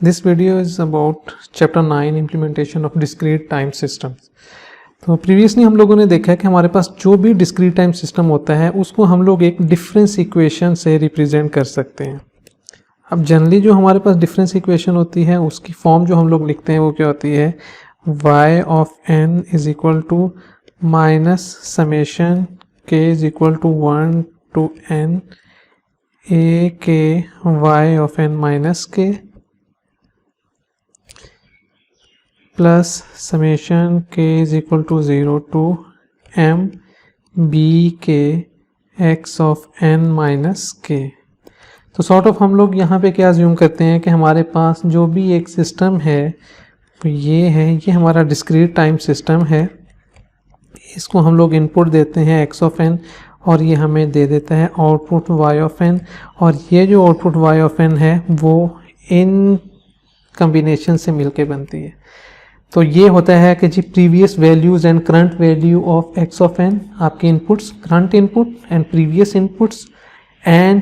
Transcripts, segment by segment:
This video is about chapter 9 implementation of discrete time systems। तो previously हम लोगों ने देखा है कि हमारे पास जो भी डिस्क्रीट टाइम सिस्टम होता है उसको हम लोग एक डिफरेंस इक्वेशन से रिप्रेजेंट कर सकते हैं। अब जनरली जो हमारे पास डिफरेंस इक्वेशन होती है उसकी फॉर्म जो हम लोग लिखते हैं वो क्या होती है, y of n is equal to minus summation k is equal to 1 to n a k y of n minus k plus summation k is equal to 0 to m b k x of n minus k। तो sort of हम लोग यहाँ पे क्या assume करते हैं कि हमारे पास जो भी एक सिस्टम है तो ये है, ये हमारा डिस्क्रीट टाइम सिस्टम है। इसको हम लोग इनपुट देते हैं x ऑफ n और ये हमें दे देता है आउटपुट y ऑफ n, और ये जो आउटपुट y ऑफ n है वो इन कम्बिनेशन से मिलके बनती है। तो ये होता है कि जी previous values and current value of x of n, आपके inputs current input and previous inputs, and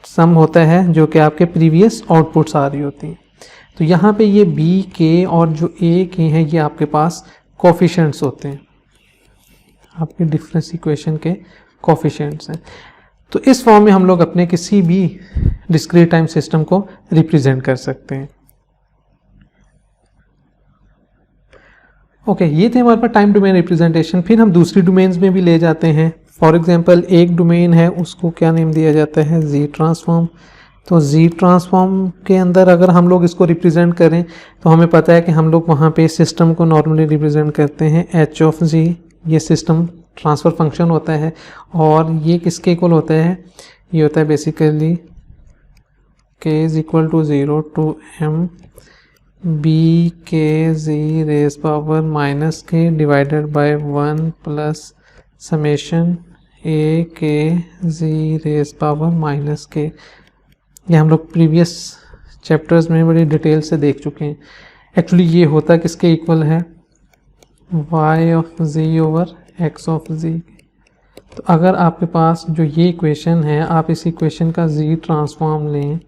sum होता है जो कि आपके प्रीवियस आउटपुट्स आ रही होती हैं। तो यहाँ पे ये b k और जो a k हैं ये आपके पास कोफिशिएंट्स होते हैं, आपके डिफरेंस इक्वेशन के कोफिशिएंट्स हैं। तो इस फॉर्म में हम लोग अपने किसी भी डिस्क्रीट टाइम सिस्टम को रिप्रेजेंट कर सकते हैं। ओके, ये थे हमारे पास टाइम डोमेन रिप्रेजेंटेशन। फिर हम दूसरी डोमेन्स में भी ले जाते हैं। फॉर एग्जांपल एक डोमेन है उसको क्या नेम दिया जाता है, जी ट्रांसफॉर्म। तो जी ट्रांसफॉर्म के अंदर अगर हम लोग इसको रिप्रेजेंट करें तो हमें पता है कि हम लोग वहाँ पे सिस्टम को नॉर्मली रिप्रेजेंट करते हैं एच ऑफ जी। ये सिस्टम ट्रांसफ़र फंक्शन होता है और ये किसके इक्वल होता है, ये होता है basically k is equal to 0 to m b k z raise power minus k divided by 1 plus summation a k z raise power minus के। ये हम लोग प्रीवियस चैप्टर्स में बड़ी डिटेल से देख चुके हैं। एक्चुअली ये होता किसके इक्वल है, y of z over x of z। तो अगर आपके पास जो ये इक्वेशन है आप इस इक्वेशन का z ट्रांसफॉर्म लें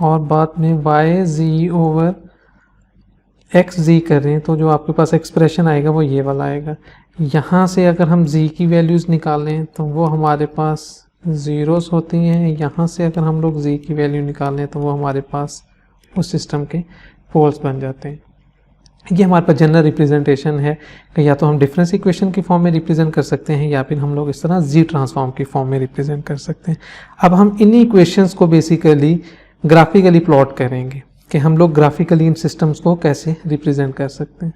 और बाद में y z ओवर एक्स जी करें तो जो आपके पास एक्सप्रेशन आएगा वो ये वाला आएगा। यहाँ से अगर हम z की वैल्यूज़ निकालें तो वो हमारे पास ज़ीरोस होती हैं। यहाँ से अगर हम लोग z की वैल्यू निकालें तो वो हमारे पास उस सिस्टम के पोल्स बन जाते हैं। ये हमारे पास जनरल रिप्रेजेंटेशन है कि या तो हम डिफरेंस इक्वेशन की फॉर्म में रिप्रेजेंट कर सकते हैं या फिर हम लोग इस तरह जी ट्रांसफॉर्म की फॉर्म में रिप्रेजेंट कर सकते हैं। अब हम इन इक्वेशंस को बेसिकली ग्राफिकली प्लॉट करेंगे कि हम लोग ग्राफिकली इन सिस्टम्स को कैसे रिप्रेजेंट कर सकते हैं।